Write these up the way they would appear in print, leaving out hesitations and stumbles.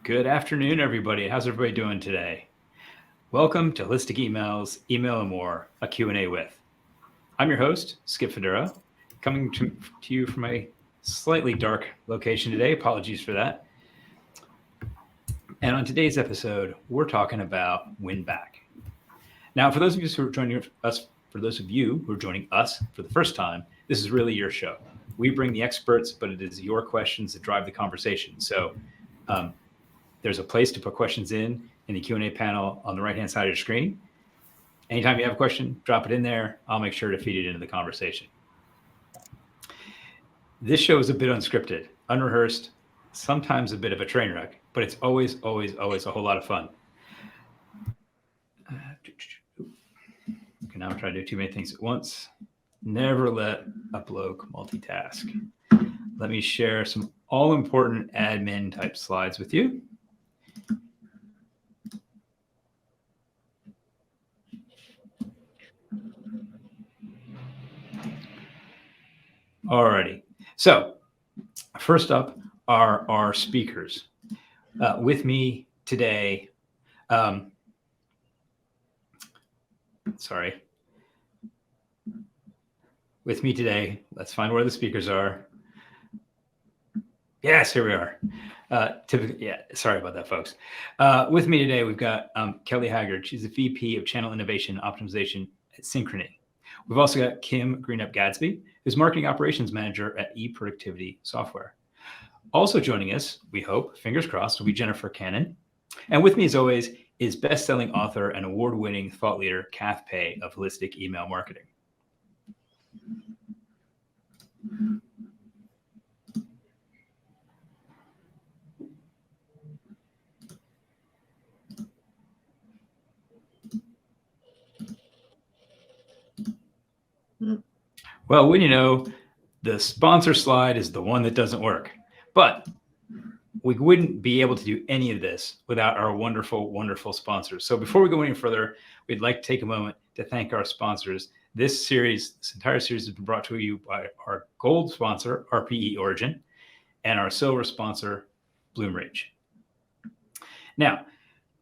Good afternoon, everybody. How's everybody doing today? Welcome to Holistic Emails, Email and More, a Q&A with. I'm your host, Skip Federa, coming to you from a slightly dark location today. Apologies for that. And on today's episode, we're talking about win back. Now, for those of you who are joining us, for the first time, this is really your show. We bring the experts, but it is your questions that drive the conversation. So there's a place to put questions in the Q&A panel on the right-hand side of your screen. Anytime you have a question, drop it in there. I'll make sure to feed it into the conversation. This show is a bit unscripted, unrehearsed, sometimes a bit of a train wreck, but it's always a whole lot of fun. Okay, now I'm trying to do too many things at once. Never let a bloke multitask. Let me share some all-important admin type slides with you. Alrighty. So first up are our speakers. With me today, let's find where the speakers are. Yes, here we are. Sorry about that, folks. With me today, we've got Kelly Haggard. She's the VP of Channel Innovation Optimization at Synchrony. We've also got Kim Greenup-Gadsby, who's Marketing Operations Manager at eProductivity Software. Also joining us, we hope, fingers crossed, will be Jennifer Cannon. And with me, as always, is best-selling author and award-winning thought leader, Kath Pei of Holistic Email Marketing. Well, wouldn't you know, the sponsor slide is the one that doesn't work. But we wouldn't be able to do any of this without our wonderful, wonderful sponsors. So before we go any further, we'd like to take a moment to thank our sponsors. This entire series has been brought to you by our gold sponsor, RPE Origin, and our silver sponsor, Bloomreach. Now,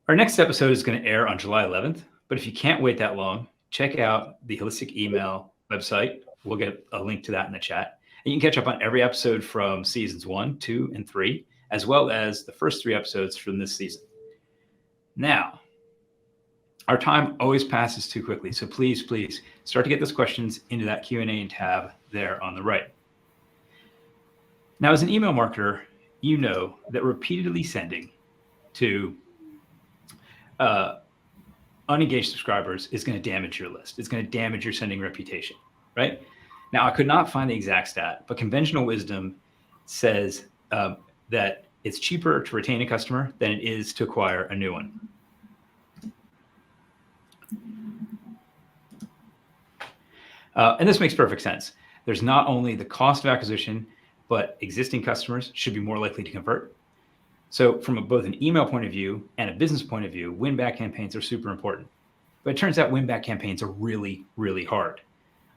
our next episode is going to air on July 11th, but if you can't wait that long, check out the Holistic Email website. We'll get a link to that in the chat. And you can catch up on every episode from seasons 1, 2, and 3, as well as the first 3 episodes from this season. Now, our time always passes too quickly, so please start to get those questions into that Q&A tab there on the right. Now, as an email marketer, you know that repeatedly sending to unengaged subscribers is going to damage your list. It's going to damage your sending reputation, right? Now, I could not find the exact stat, but conventional wisdom says that it's cheaper to retain a customer than it is to acquire a new one. And this makes perfect sense. There's not only the cost of acquisition, but existing customers should be more likely to convert. So from both an email point of view and a business point of view, win-back campaigns are super important. But it turns out win-back campaigns are really, really hard.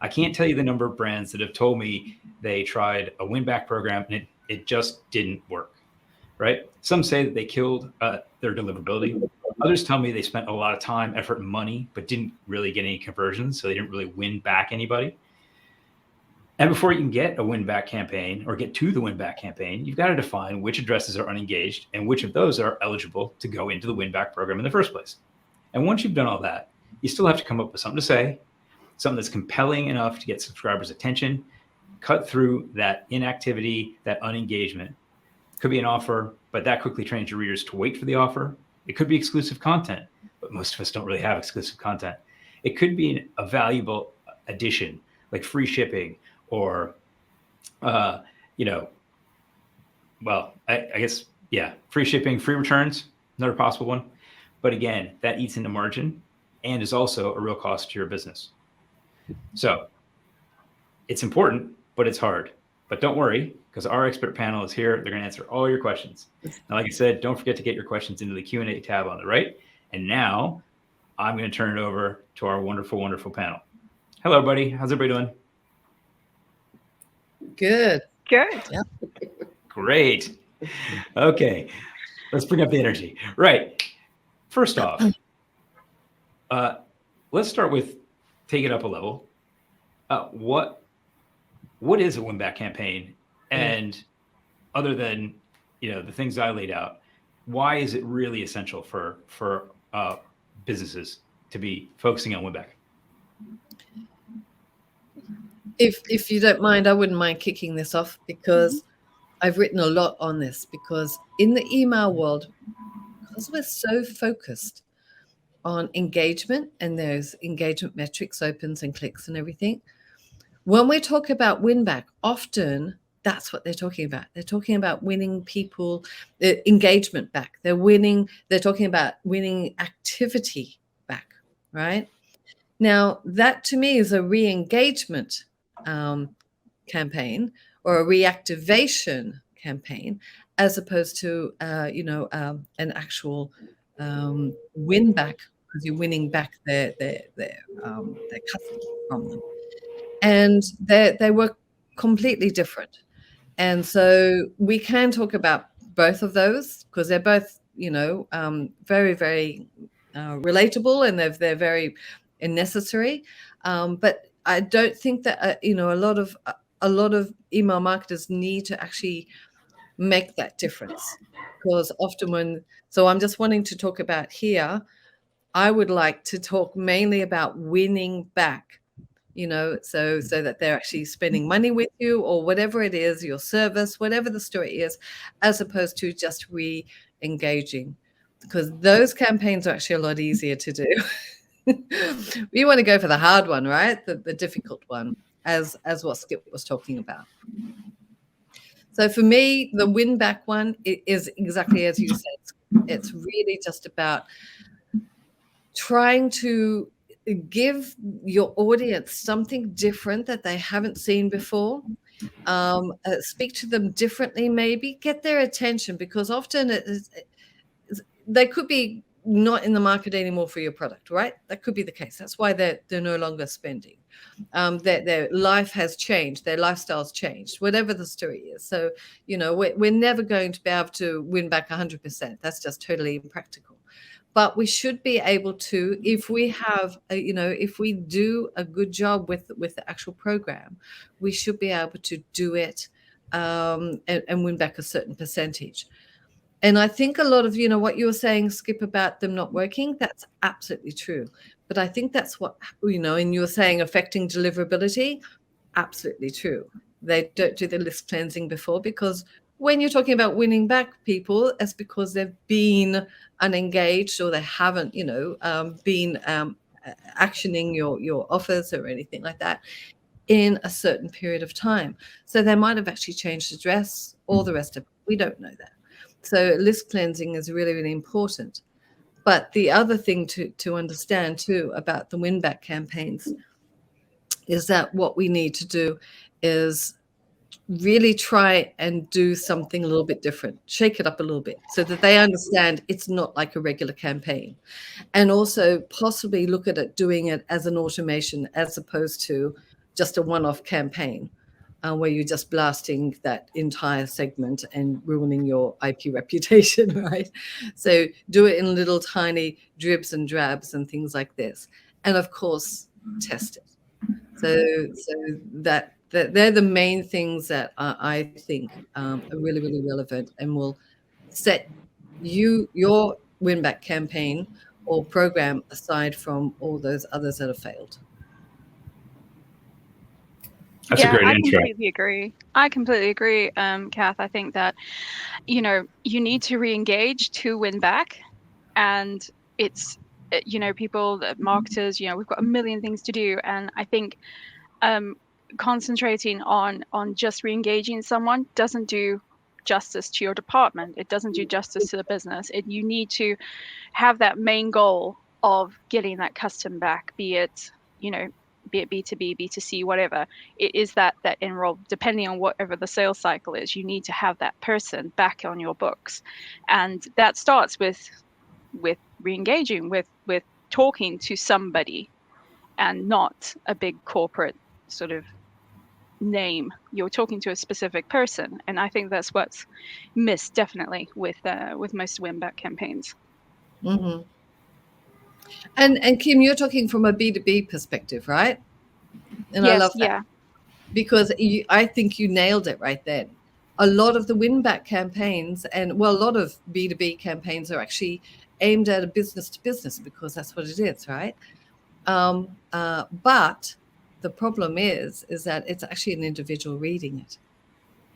I can't tell you the number of brands that have told me they tried a win-back program and it just didn't work, right? Some say that they killed their deliverability. Others tell me they spent a lot of time, effort, and money, but didn't really get any conversions, so they didn't really win back anybody. And before you can get a win-back campaign or get to the win-back campaign, you've got to define which addresses are unengaged and which of those are eligible to go into the win-back program in the first place. And once you've done all that, you still have to come up with something to say, something that's compelling enough to get subscribers' attention, cut through that inactivity, that unengagement. It could be an offer, but that quickly trains your readers to wait for the offer. It could be exclusive content, but most of us don't really have exclusive content. It could be a valuable addition, like free shipping or, I guess, free shipping, free returns, another possible one. But again, that eats into margin and is also a real cost to your business. So it's important, but it's hard. But don't worry, because our expert panel is here. They're going to answer all your questions. Now, like I said, don't forget to get your questions into the Q&A tab on the right. And now I'm going to turn it over to our wonderful, wonderful panel. Hello, everybody. How's everybody doing? Good. Good. Yeah. Great. Okay. Let's bring up the energy. Right. First off, let's start with take it up a level. What is a win back campaign? And other than the things I laid out, why is it really essential for businesses to be focusing on win back? If you don't mind, I wouldn't mind kicking this off because I've written a lot on this, because in the email world, because we're so focused on engagement and there's engagement metrics, opens and clicks and everything, when we talk about win back, often that's what they're talking about. They're talking about winning people, engagement back. They're talking about winning activity back, right? Now, that to me is a re-engagement campaign or a reactivation campaign, as opposed to an actual win back, because you're winning back their customers from them, and they were completely different. And so we can talk about both of those because they're both very, very relatable, and they're very necessary. But I don't think that a lot of email marketers need to actually make that difference, because often I'm just wanting to talk about here. I would like to talk mainly about winning back, so that they're actually spending money with you or whatever it is, your service, whatever the story is, as opposed to just re-engaging, because those campaigns are actually a lot easier to do. We want to go for the hard one, right? The difficult one, as what Skip was talking about. So for me, the win back one is exactly as you said. It's really just about trying to give your audience something different that they haven't seen before. Speak to them differently, maybe get their attention, because often they could be not in the market anymore for your product, right? That could be the case. That's why they're no longer spending. Their life has changed, their lifestyle's changed, whatever the story is. So, we're never going to be able to win back 100%. That's just totally impractical. But we should be able to, if we have, if we do a good job with the actual program, we should be able to do it and win back a certain percentage. And I think a lot of, what you were saying, Skip, about them not working, that's absolutely true. But I think that's what, and you were saying affecting deliverability, absolutely true. They don't do the list cleansing before, because when you're talking about winning back people, it's because they've been unengaged or they haven't, been actioning your offers or anything like that in a certain period of time. So they might have actually changed address, all the rest of it. We don't know that. So list cleansing is really, really important. But the other thing to understand too about the win back campaigns is that what we need to do is really try and do something a little bit different, shake it up a little bit, so that they understand it's not like a regular campaign. And also possibly look at it, doing it as an automation as opposed to just a one-off campaign. Where you're just blasting that entire segment and ruining your IP reputation, right? So do it in little tiny dribs and drabs and things like this. And of course, test it. So that they're the main things that I think are really, really relevant and will set your win-back campaign or program aside from all those others that have failed. That's a great I intro. completely agree, Kath. I think that, you need to re-engage to win back. And it's, people, marketers, we've got a million things to do. And I think concentrating on just re-engaging someone doesn't do justice to your department. It doesn't do justice to the business. You need to have that main goal of getting that customer back, be it B2B, B2C, whatever. It is that enroll, depending on whatever the sales cycle is, you need to have that person back on your books. And that starts with re-engaging, with talking to somebody, and not a big corporate sort of name. You're talking to a specific person, and I think that's what's missed definitely with most win-back campaigns. Mm-hmm. And Kim, you're talking from a B2B perspective, right? And I Yes, love that yeah. because I think you nailed it right then. A lot of the win-back campaigns, and well, a lot of B2B campaigns are actually aimed at a business to business because that's what it is, right? But the problem is that it's actually an individual reading it,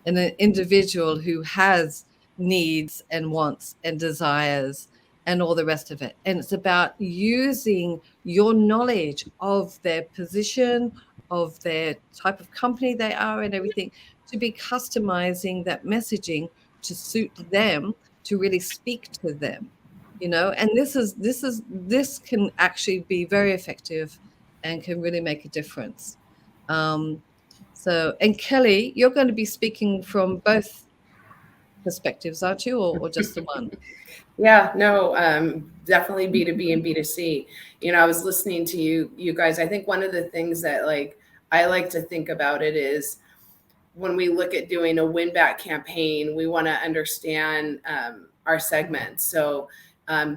and an individual who has needs and wants and desires and all the rest of it. And it's about using your knowledge of their position, of their type of company they are, and everything to be customizing that messaging to suit them, to really speak to them. And this can actually be very effective and can really make a difference. And Kelly, you're going to be speaking from both perspectives, aren't you, or just the one? Yeah, no, definitely B2B and B2C. I was listening to you guys. I think one of the things that I like to think about it is when we look at doing a win back campaign, we want to understand our segments. So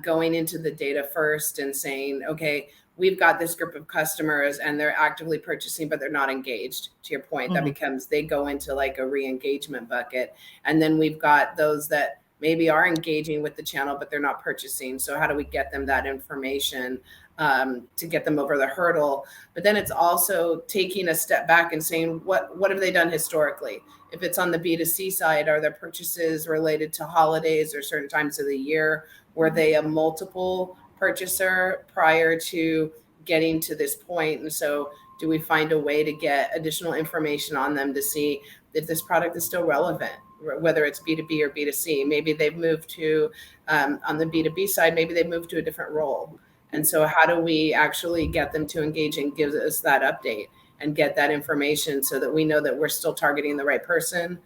going into the data first and saying, okay, we've got this group of customers and they're actively purchasing, but they're not engaged. To your point, that becomes, they go into like a re-engagement bucket. And then we've got those that maybe are engaging with the channel, but they're not purchasing. So how do we get them that information to get them over the hurdle? But then it's also taking a step back and saying, what have they done historically? If it's on the B2C side, are their purchases related to holidays or certain times of the year? Were they a multiple purchaser prior to getting to this point? And so do we find a way to get additional information on them to see if this product is still relevant, whether it's B2B or B2C? Maybe they've moved to, on the B2B side, maybe they've moved to a different role. And so how do we actually get them to engage and give us that update and get that information so that we know that we're still targeting the right person?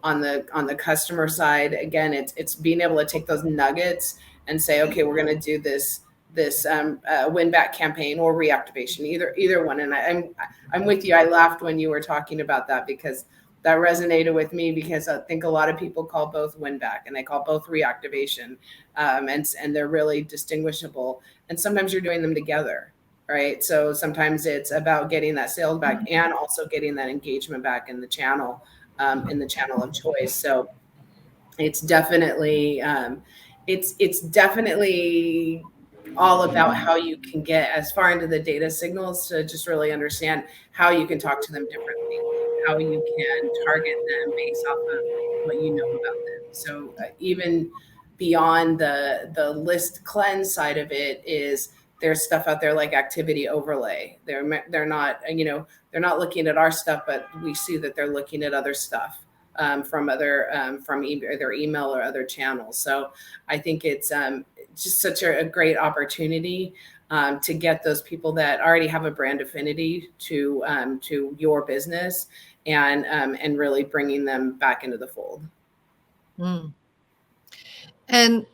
On the customer side, again, it's being able to take those nuggets and say, okay, we're going to do this win back campaign or reactivation, either one. And I'm with you. I laughed when you were talking about that because that resonated with me, because I think a lot of people call both win back and they call both reactivation, and they're really distinguishable. And sometimes you're doing them together, right? So sometimes it's about getting that sales back and also getting that engagement back in the channel of choice. So it's definitely it's definitely all about how you can get as far into the data signals to just really understand how you can talk to them differently, how you can target them based off of what you know about them. So even beyond the list cleanse side of it, is there's stuff out there like activity overlay. They're not, they're not looking at our stuff, but we see that they're looking at other stuff from their email or other channels. So I think it's just such a great opportunity to get those people that already have a brand affinity to your business, and really bringing them back into the fold. Mm. And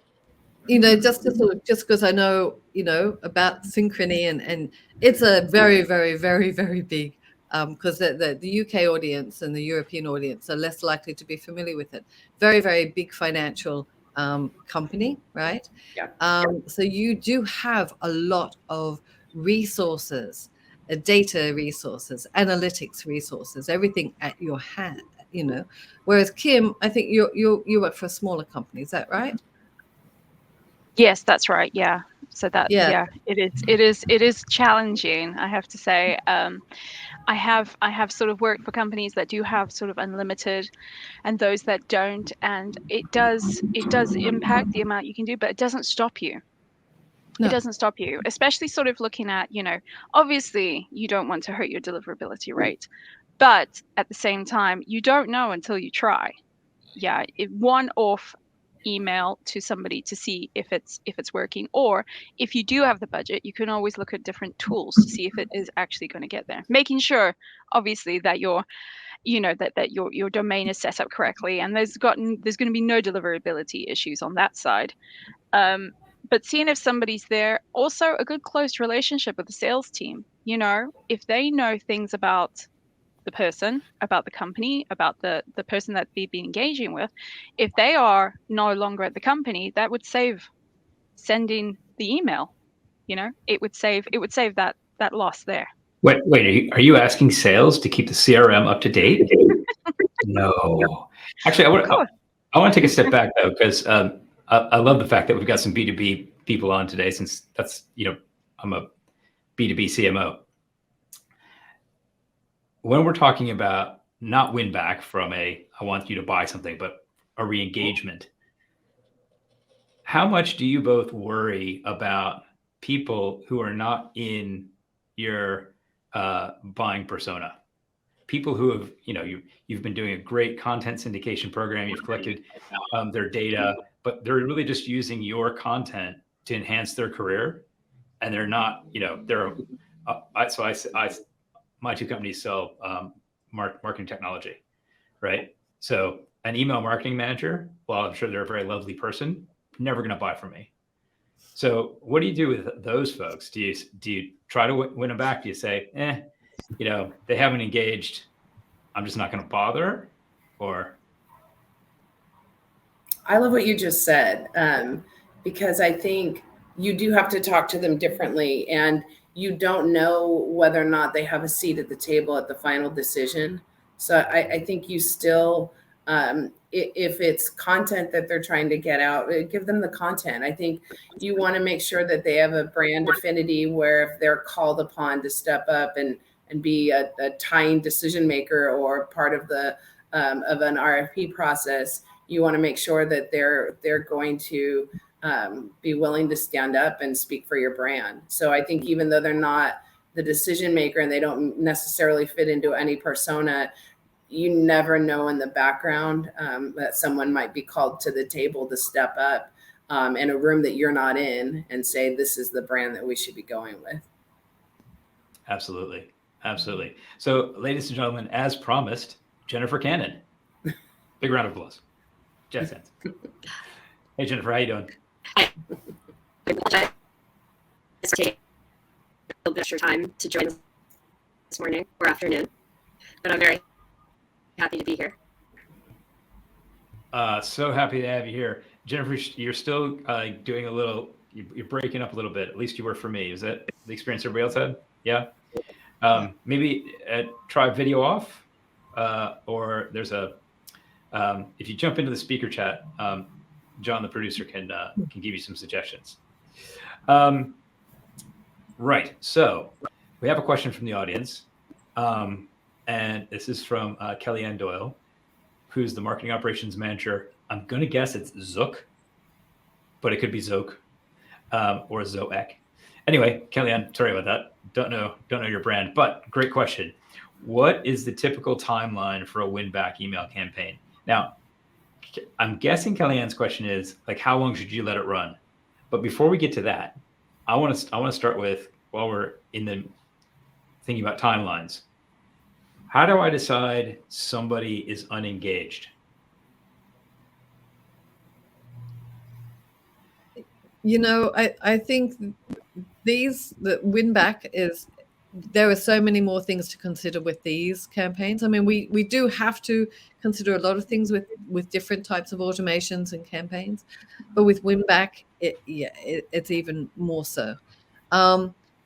just because I know about Synchrony, and it's a very, very, very, very big, because the UK audience and the European audience are less likely to be familiar with it. Very, very big financial company, right? Yeah. So you do have a lot of resources, data resources, analytics resources, everything at your hand. Whereas Kim, I think you work for a smaller company. Is that right? Yes, that's right. Yeah. So that, Yeah. yeah, it is challenging, I have to say. I have sort of worked for companies that do have sort of unlimited, and those that don't, and it does impact the amount you can do, but it doesn't stop you. No. It doesn't stop you, especially sort of looking at, obviously you don't want to hurt your deliverability rate, but at the same time, you don't know until you try. Yeah, one-off email to somebody to see if it's working, or if you do have the budget, you can always look at different tools to see if it is actually going to get there, making sure obviously that your domain is set up correctly, and there's going to be no deliverability issues on that side. But seeing if somebody's there, also a good close relationship with the sales team. If they know things about the person, about the company, about the person that they've been engaging with. If they are no longer at the company, that would save sending the email. It would save that loss there. Wait, are you asking sales to keep the CRM up to date? No. Actually, I want to take a step back though, because I love the fact that we've got some B2B people on today, since that's, I'm a B2B CMO. When we're talking about not win back from I want you to buy something, but a re-engagement, how much do you both worry about people who are not in your buying persona? People who have, you've been doing a great content syndication program, you've collected their data, but they're really just using your content to enhance their career, and they're not, my two companies sell marketing technology, right? So an email marketing manager, while I'm sure they're a very lovely person, never going to buy from me. So what do you do with those folks? Do you try to win them back? Do you say, they haven't engaged, I'm just not going to bother? Or? I love what you just said, because I think you do have to talk to them differently, and you don't know whether or not they have a seat at the table at the final decision. So I think you still, if it's content that they're trying to get out, give them the content. I think you want to make sure that they have a brand affinity where if they're called upon to step up and be a tying decision maker or part of the of an RFP process, you want to make sure that they're going to be willing to stand up and speak for your brand. So I think even though they're not the decision maker and they don't necessarily fit into any persona, you never know in the background that someone might be called to the table to step up in a room that you're not in and say, this is the brand that we should be going with. Absolutely. Absolutely. So, ladies and gentlemen, as promised, Jennifer Cannon. Big round of applause. Jazz hands. Hey, Jennifer, how you doing? Hi. I apologize for taking a little bit extra time to join this morning or afternoon, but I'm very happy to be here. So happy to have you here. Jennifer, you're still doing a little, you're breaking up a little bit. At least you were for me. Is that the experience everybody else had? Yeah. Maybe try video off, or there's if you jump into the speaker chat, John, the producer, can give you some suggestions. Right. So we have a question from the audience, and this is from Kellyanne Doyle, who's the marketing operations manager. I'm going to guess it's Zook, but it could be Zook or Zoek. Anyway, Kellyanne, sorry about that. Don't know your brand, but great question. What is the typical timeline for a win-back email campaign? Now, I'm guessing Kellyanne's question is like, how long should you let it run? But before we get to that, I want to start with, while we're in the thinking about timelines, how do I decide somebody is unengaged? I think the win back is, there are so many more things to consider with these campaigns. I mean, we do have to consider a lot of things with different types of automations and campaigns, but with win back, it's even more so.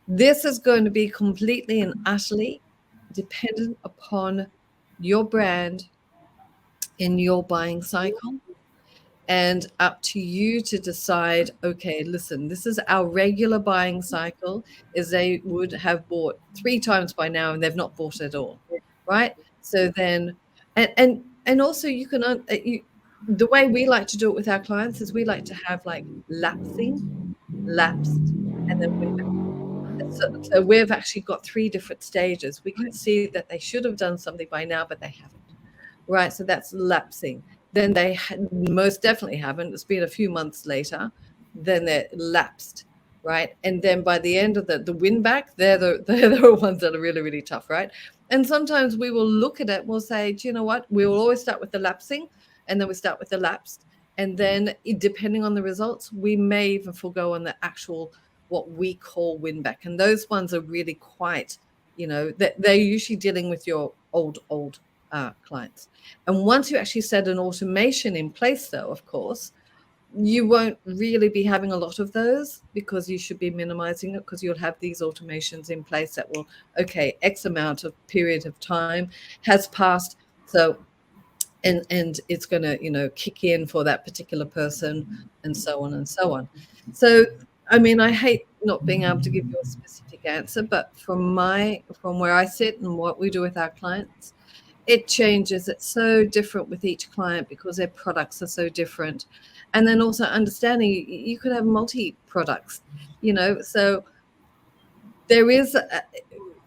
This is going to be completely and utterly dependent upon your brand in your buying cycle, and up to you to decide, okay, listen, this is our regular buying cycle, is they would have bought 3 times by now and they've not bought at all, right? So then, and also you can, the way we like to do it with our clients is we like to have like lapsing, lapsed, and then win back. So we've actually got 3 different stages. We can see that they should have done something by now, but they haven't, right? So that's lapsing. Then they most definitely haven't. It's been a few months later. Then they're lapsed, right? And then by the end of the win back, they're the ones that are really, really tough, right? And sometimes we will look at it, we'll say, do you know what? We will always start with the lapsing, and then we start with the lapsed. And then depending on the results, we may even forego on the actual, what we call win back. And those ones are really quite, they're usually dealing with your old clients. And once you actually set an automation in place, though, of course, you won't really be having a lot of those, because you should be minimizing it, because you'll have these automations in place that will, okay, X amount of period of time has passed. So, and it's going to, kick in for that particular person, and so on and so on. So, I mean, I hate not being able to give you a specific answer, but from where I sit and what we do with our clients, it changes. It's so different with each client because their products are so different. And then also understanding you could have multi products, so there is,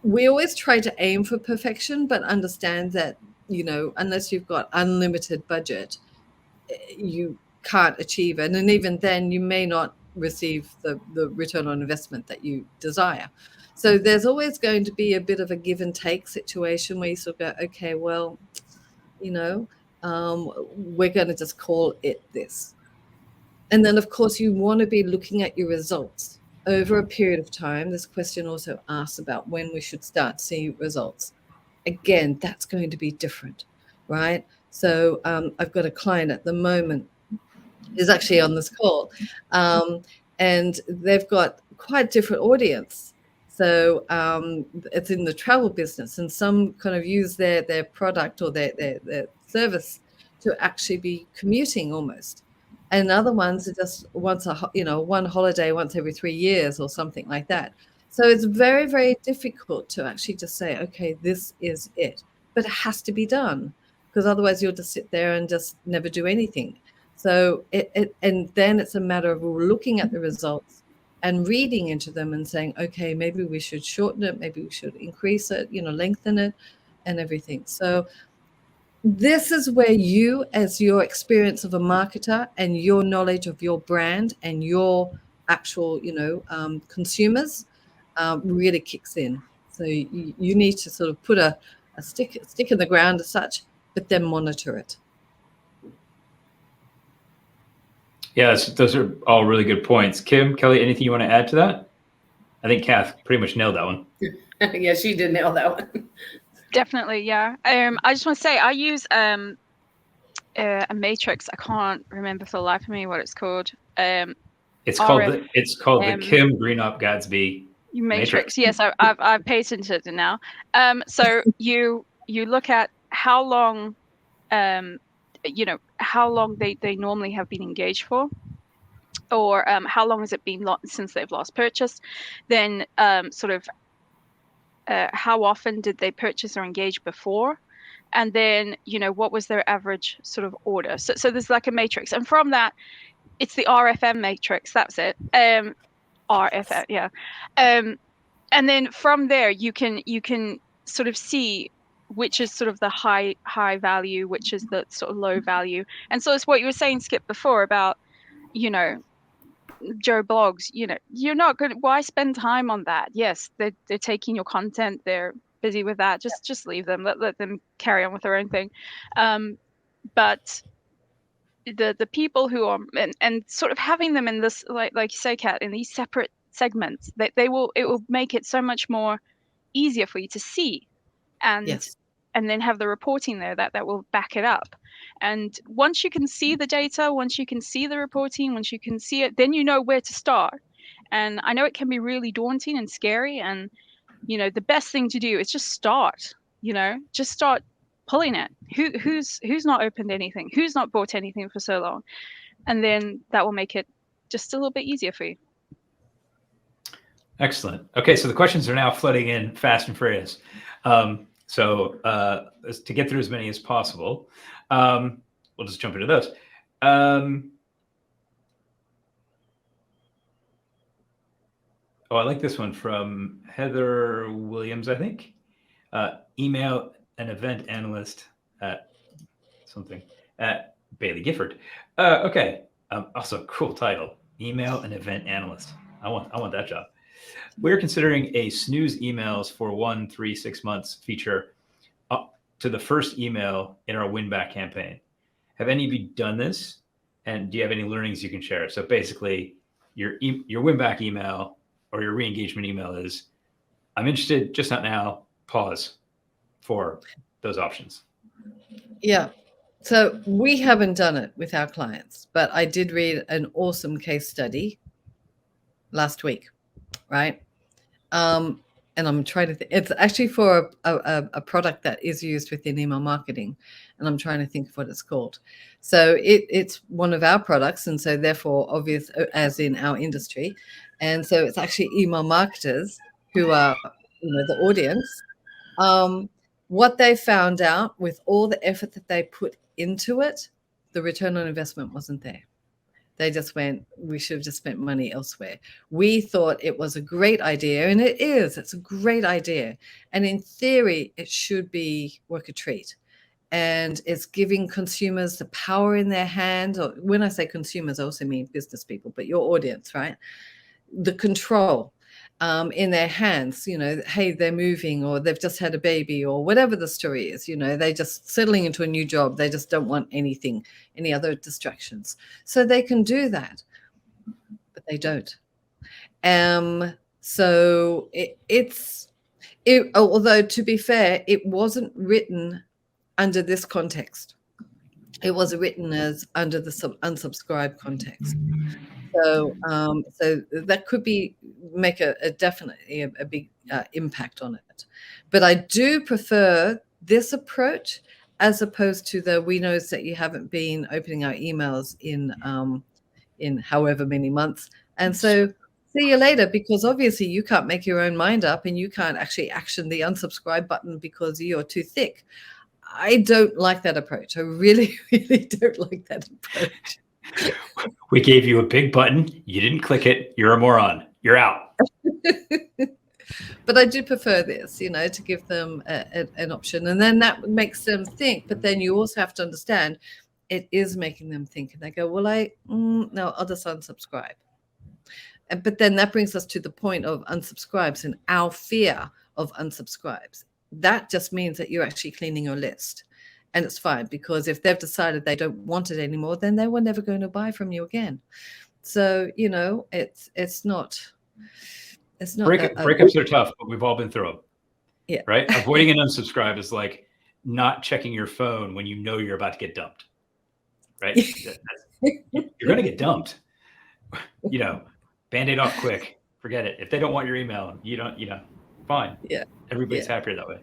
we always try to aim for perfection, but understand that, unless you've got unlimited budget, you can't achieve it. And even then, you may not receive the return on investment that you desire. So there's always going to be a bit of a give and take situation where you sort of go, okay, well, we're going to just call it this. And then, of course, you want to be looking at your results over a period of time. This question also asks about when we should start seeing results. Again, that's going to be different, right? So I've got a client at the moment who's actually on this call, and they've got quite different audience. So it's in the travel business, and some kind of use their product or their service to actually be commuting almost. And other ones are just one holiday once every 3 years or something like that. So it's very, very difficult to actually just say, okay, this is it. But it has to be done, because otherwise you'll just sit there and just never do anything. So and then it's a matter of looking at the results and reading into them and saying, okay, maybe we should shorten it, maybe we should increase it, lengthen it and everything. So this is where you, as your experience of a marketer and your knowledge of your brand and your actual, consumers, really kicks in. So you need to sort of put a stick in the ground as such, but then monitor it. Yeah, those are all really good points. Kim, Kelly, anything you want to add to that? I think Kath pretty much nailed that one. Yeah, she did nail that one. Definitely, yeah. I just want to say I use a matrix. I can't remember for the life of me what it's called. It's called the Kim Greenup Gatsby matrix. Yes, I've patented it now. So you look at how long, how long they normally have been engaged for, or how long has it been since they've last purchased. Then sort of how often did they purchase or engage before, and then what was their average sort of order. So there's like a matrix, and from that it's the RFM matrix. That's it. RFM, yeah. And then from there you can sort of see which is sort of the high value, which is the sort of low value. And so it's what you were saying, Skip, before about Joe blogs. You're not good. Why spend time on that? Yes, they're taking your content, they're busy with that. Just leave them, let them carry on with their own thing. But the people who are and sort of having them in this, like you say, Kat, in these separate segments, it will make it so much more easier for you to see, and Yes. and then have the reporting there that will back it up. And once you can see the data, once you can see the reporting, once you can see it, then you know where to start. And I know it can be really daunting and scary, and the best thing to do is just start. Just start pulling it. Who's not opened anything, who's not bought anything for so long, and then that will make it just a little bit easier for you. Excellent. Okay, so the questions are now flooding in fast and furious. So to get through as many as possible, we'll just jump into those. I like this one from Heather Williams, I think. Email an event analyst at Bailey Gifford. Okay. Also, cool title. Email an event analyst. I want that job. We're considering a snooze emails for 1, 3, 6 months feature up to the first email in our win back campaign. Have any of you done this? And do you have any learnings you can share? So basically, your win back email or your re-engagement email is, I'm interested, just not now, pause for those options? Yeah. So we haven't done it with our clients, but I did read an awesome case study last week, right? And I'm trying to think. It's actually for a product that is used within email marketing, and I'm trying to think of what it's called. So it's one of our products, and so therefore obvious as in our industry, and so it's actually email marketers who are the audience. What they found out with all the effort that they put into it, the return on investment wasn't there. They just went, we should have just spent money elsewhere. We thought it was a great idea, and it is. It's a great idea. And in theory, it should be work a treat. And it's giving consumers the power in their hand. Or when I say consumers, I also mean business people, but your audience, right? The control in their hands, hey, they're moving or they've just had a baby or whatever the story is, they just settling into a new job. They just don't want any other distractions. So they can do that, but they don't. So although to be fair, it wasn't written under this context. It was written as under the unsubscribe context. So that could make a definitely a big impact on it. But I do prefer this approach as opposed to we knows that you haven't been opening our emails in however many months, and so see you later, because obviously you can't make your own mind up and you can't actually action the unsubscribe button because you're too thick. I don't like that approach. I really, really don't like that approach. We gave you a big button. You didn't click it. You're a moron. You're out. But I do prefer this, to give them an option. And then that makes them think. But then you also have to understand it is making them think. And they go, well, no, I'll just unsubscribe. But then that brings us to the point of unsubscribes and our fear of unsubscribes. That just means that you're actually cleaning your list. And it's fine, because if they've decided they don't want it anymore, then they were never going to buy from you again. So, it's not. Breakups are tough, but we've all been through them. Yeah. Right. Avoiding an unsubscribe is like not checking your phone when you know you're about to get dumped. Right. You're going to get dumped. Band-Aid off quick. Forget it. If they don't want your email, you don't. Fine. Yeah. Everybody's happier that way.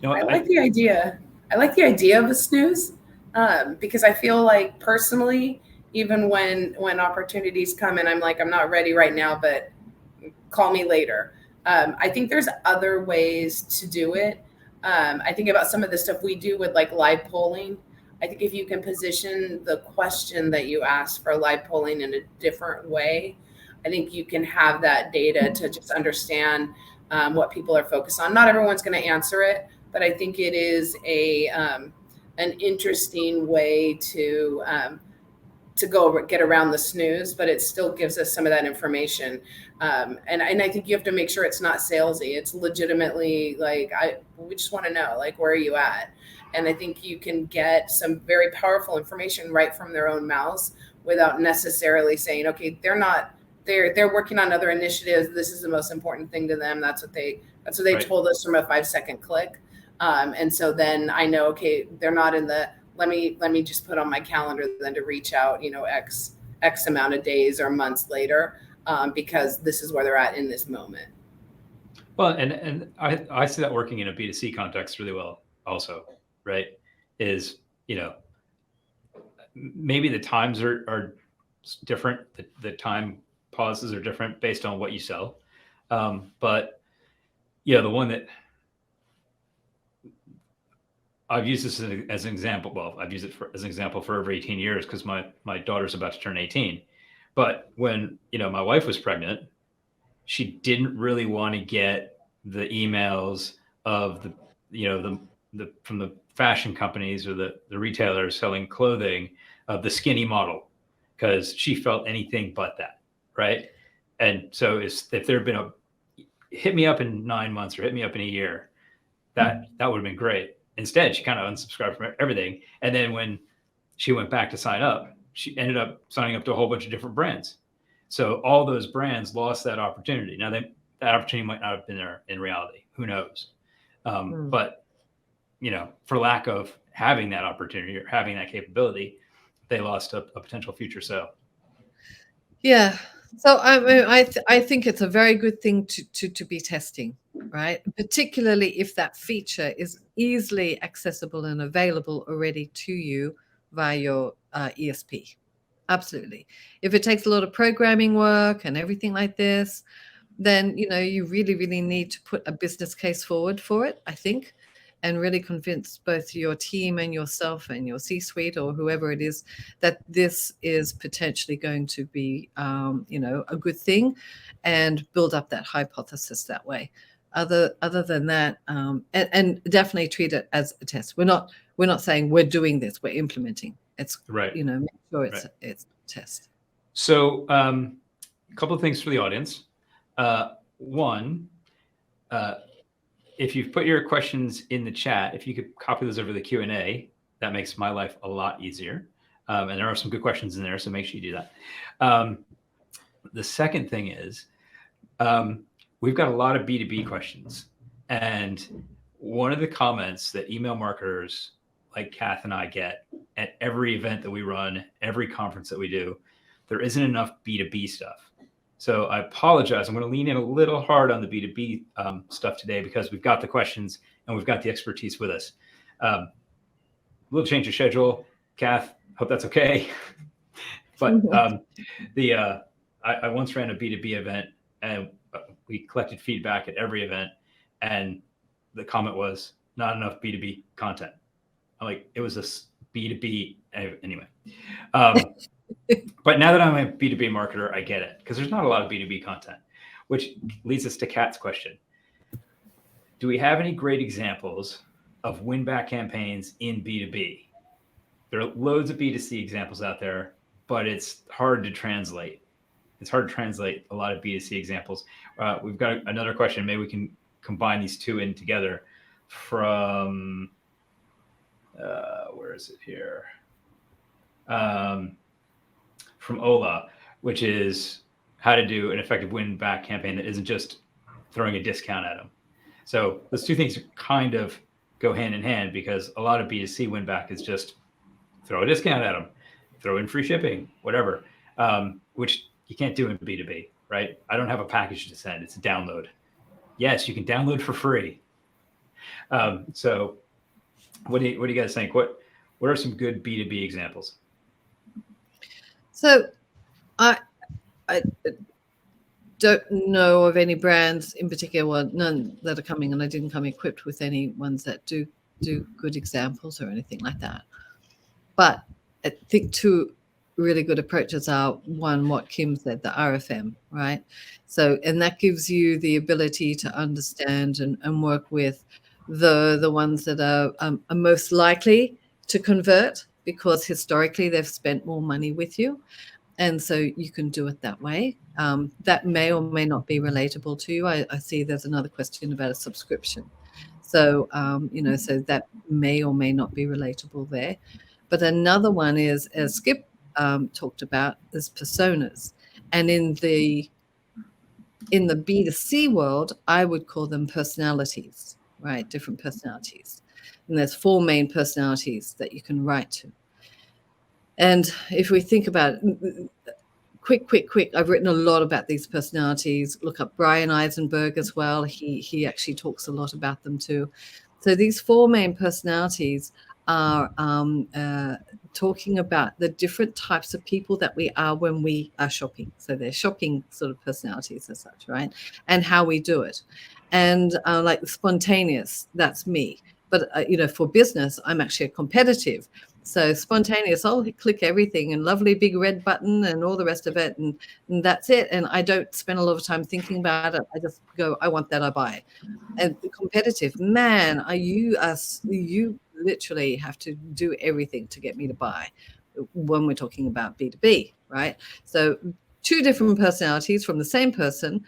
I like the idea. I like the idea of a snooze because I feel like personally, even when opportunities come and I'm like, I'm not ready right now, but call me later. I think there's other ways to do it. I think about some of the stuff we do with like live polling. I think if you can position the question that you ask for live polling in a different way, I think you can have that data to just understand what people are focused on. Not everyone's going to answer it, but I think it is an interesting way to go get around the snooze, but it still gives us some of that information. And I think you have to make sure it's not salesy. It's legitimately like, we just want to know, like, where are you at? And I think you can get some very powerful information right from their own mouths without necessarily saying, okay, they're working on other initiatives. This is the most important thing to them. That's what they right. told us from a 5-second click. And so then I know, okay, they're not in the, let me just put on my calendar then to reach out, X amount of days or months later, because this is where they're at in this moment. Well, and I see that working in a B2C context really well also, right? Is, maybe the times are different. The time pauses are different based on what you sell. But the one that I've used this as an example. Well, I've used it as an example for over 18 years because my daughter's about to turn 18. But when, my wife was pregnant, she didn't really want to get the emails of the from the fashion companies or the retailers selling clothing of the skinny model, because she felt anything but that. Right. And so if there had been hit me up in 9 months or hit me up in a year, that would have been great. Instead, she kind of unsubscribed from everything. And then when she went back to sign up, she ended up signing up to a whole bunch of different brands. So all those brands lost that opportunity. Now that opportunity might not have been there in reality. Who knows? But, for lack of having that opportunity or having that capability, they lost a potential future sale. Yeah. So I mean, I think it's a very good thing to be testing, right? Particularly if that feature is easily accessible and available already to you via your ESP. Absolutely. If it takes a lot of programming work and everything like this, then you really, really need to put a business case forward for it, I think, and really convince both your team and yourself and your C-suite or whoever it is that this is potentially going to be, a good thing, and build up that hypothesis that way. Other than that, and definitely treat it as a test. We're not saying we're doing this. We're implementing. It's Right. Make sure it's Right. it's a test. So, a couple of things for the audience. One, if you've put your questions in the chat, if you could copy those over the Q&A, that makes my life a lot easier. And there are some good questions in there, so make sure you do that. The second thing is, we've got a lot of B2B questions. And one of the comments that email marketers like Kath and I get at every event that we run, every conference that we do, there isn't enough B2B stuff. So I apologize. I'm going to lean in a little hard on the B2B stuff today because we've got the questions and we've got the expertise with us. We'll change the schedule. Kath, hope that's okay. But I once ran a B2B event and we collected feedback at every event, and the comment was not enough B2B content. I'm like, it was a B2B anyway. But now that I'm a B2B marketer, I get it, because there's not a lot of B2B content, which leads us to Kat's question. Do we have any great examples of win-back campaigns in B2B? There are loads of B2C examples out there, but it's hard to translate. It's hard to translate a lot of B2C examples. We've got another question. Maybe we can combine these two in together from, where is it here? From Ola, which is how to do an effective win-back campaign that isn't just throwing a discount at them. So those two things kind of go hand in hand, because a lot of B2C win-back is just throw a discount at them, throw in free shipping, whatever, which you can't do in B2B, right? I don't have a package to send. It's a download. Yes, you can download for free. So what do you guys think? What are some good B2B examples? So I don't know of any brands in particular, well, none that are coming, and I didn't come equipped with any ones that do good examples or anything like that. But I think two really good approaches are, one, what Kim said, the RFM, right? So, and that gives you the ability to understand and work with the ones that are most likely to convert, because historically they've spent more money with you. And so you can do it that way. That may or may not be relatable to you. I see there's another question about a subscription. So, so that may or may not be relatable there. But another one is, as Skip talked about, is personas. And in the B2C world, I would call them personalities, right? Different personalities. And there's 4 main personalities that you can write to. And if we think about it, quick, I've written a lot about these personalities. Look up Brian Eisenberg as well. He actually talks a lot about them too. So these 4 main personalities are talking about the different types of people that we are when we are shopping. So they're shopping sort of personalities as such, right? And how we do it. And like spontaneous, that's me. But, for business, I'm actually a competitive. So spontaneous, I'll click everything and lovely big red button and all the rest of it. And that's it. And I don't spend a lot of time thinking about it. I just go, I want that, I buy. And competitive, man, you literally have to do everything to get me to buy when we're talking about B2B, right? So 2 different personalities from the same person.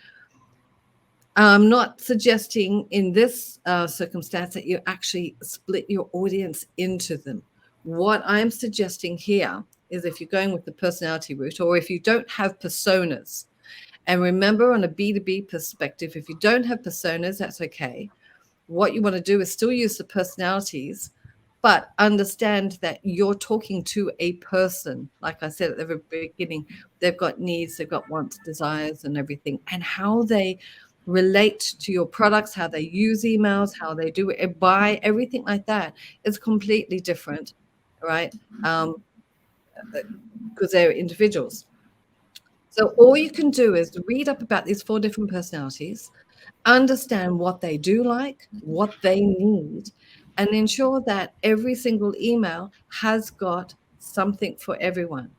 I'm not suggesting in this circumstance that you actually split your audience into them. What I'm suggesting here is, if you're going with the personality route, or if you don't have personas, and remember, on a B2B perspective, if you don't have personas, that's okay. what you want to do is still use the personalities, but understand that you're talking to a person. Like I said at the very beginning, they've got needs, they've got wants, desires, and everything, and how they relate to your products, how they use emails, how they do it, buy, everything like that is completely different, right? Because they're individuals. So all you can do is read up about these 4 different personalities, understand what they do like, what they need, and ensure that every single email has got something for everyone.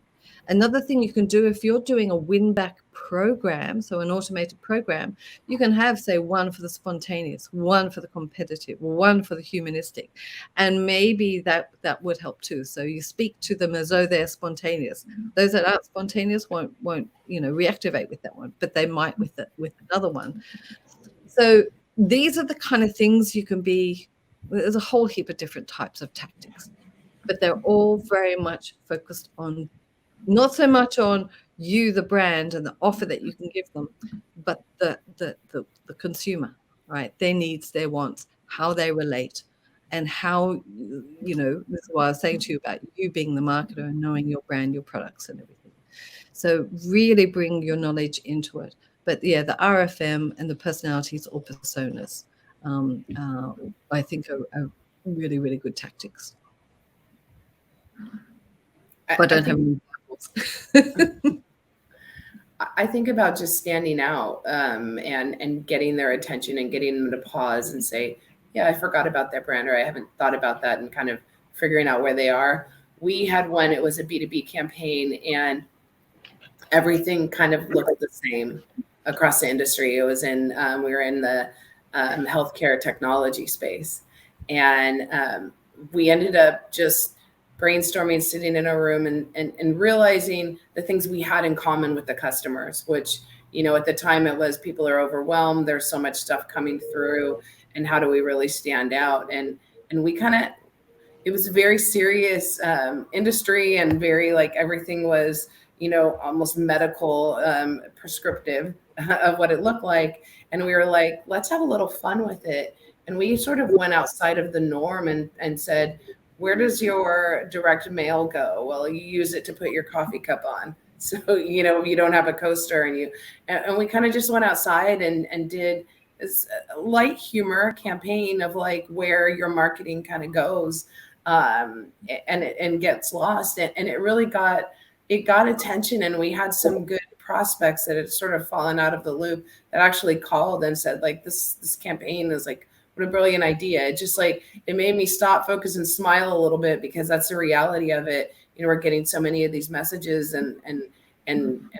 Another thing you can do if you're doing a win back program, so an automated program, you can have, say, one for the spontaneous, one for the competitive, one for the humanistic, and maybe that would help too. So you speak to them as though they're spontaneous. Those that aren't spontaneous won't reactivate with that one, but they might with another one. So these are the kind of things you can be. There's a whole heap of different types of tactics, but they're all very much focused on not so much on you, the brand, and the offer that you can give them, but the consumer, right? Their needs, their wants, how they relate, and how, this is what I was saying to you about you being the marketer and knowing your brand, your products, and everything. So really bring your knowledge into it. But yeah, the RFM and the personalities or personas, I think are really, really good tactics. But I don't have any examples. I think about just standing out and getting their attention and getting them to pause and say, yeah, I forgot about that brand, or I haven't thought about that, and kind of figuring out where they are. We had one, it was a B2B campaign, and everything kind of looked the same across the industry. It was we were in the healthcare technology space. And we ended up just brainstorming, sitting in a room and realizing the things we had in common with the customers, which, at the time it was people are overwhelmed. There's so much stuff coming through, and how do we really stand out? And we it was a very serious industry, and very everything was, almost medical, prescriptive of what it looked like. And we were like, let's have a little fun with it. And we sort of went outside of the norm and said, where does your direct mail go? Well, you use it to put your coffee cup on. So, you don't have a coaster, and we kind of just went outside and did this light humor campaign of where your marketing kind of goes, and gets lost. And it really got attention. And we had some good prospects that had sort of fallen out of the loop that actually called and said, this campaign is what a brilliant idea. It just it made me stop, focus, and smile a little bit, because that's the reality of it. We're getting so many of these messages, and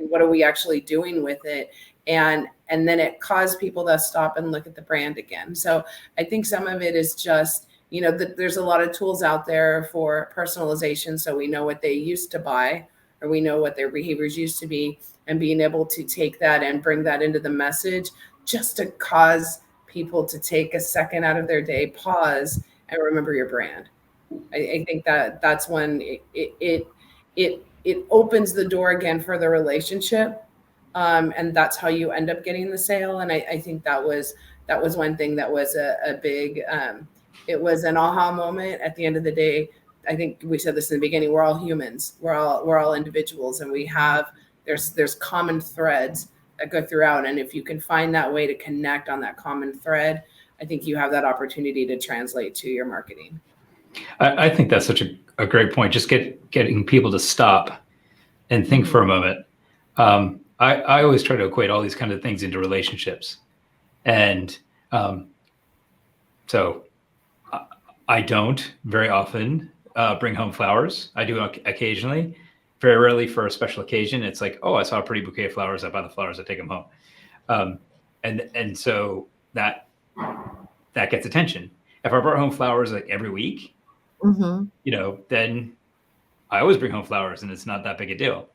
what are we actually doing with it? And then it caused people to stop and look at the brand again. So I think some of it is just, there's a lot of tools out there for personalization. So we know what they used to buy, or we know what their behaviors used to be, and being able to take that and bring that into the message, just to cause people to take a second out of their day, pause, and remember your brand. I think that's when it opens the door again for the relationship, and that's how you end up getting the sale. And I think that was one thing that was a big, it was an aha moment. At the end of the day, I think we said this in the beginning, we're all humans, we're all individuals, and there's common threads that go throughout. And if you can find that way to connect on that common thread, I think you have that opportunity to translate to your marketing. I think that's such a great point. Just getting people to stop and think for a moment. I always try to equate all these kind of things into relationships. And so I don't very often bring home flowers. I do occasionally. Very rarely for a special occasion. It's like, oh, I saw a pretty bouquet of flowers. I buy the flowers. I take them home. And so that gets attention. If I brought home flowers every week, then I always bring home flowers, and it's not that big a deal.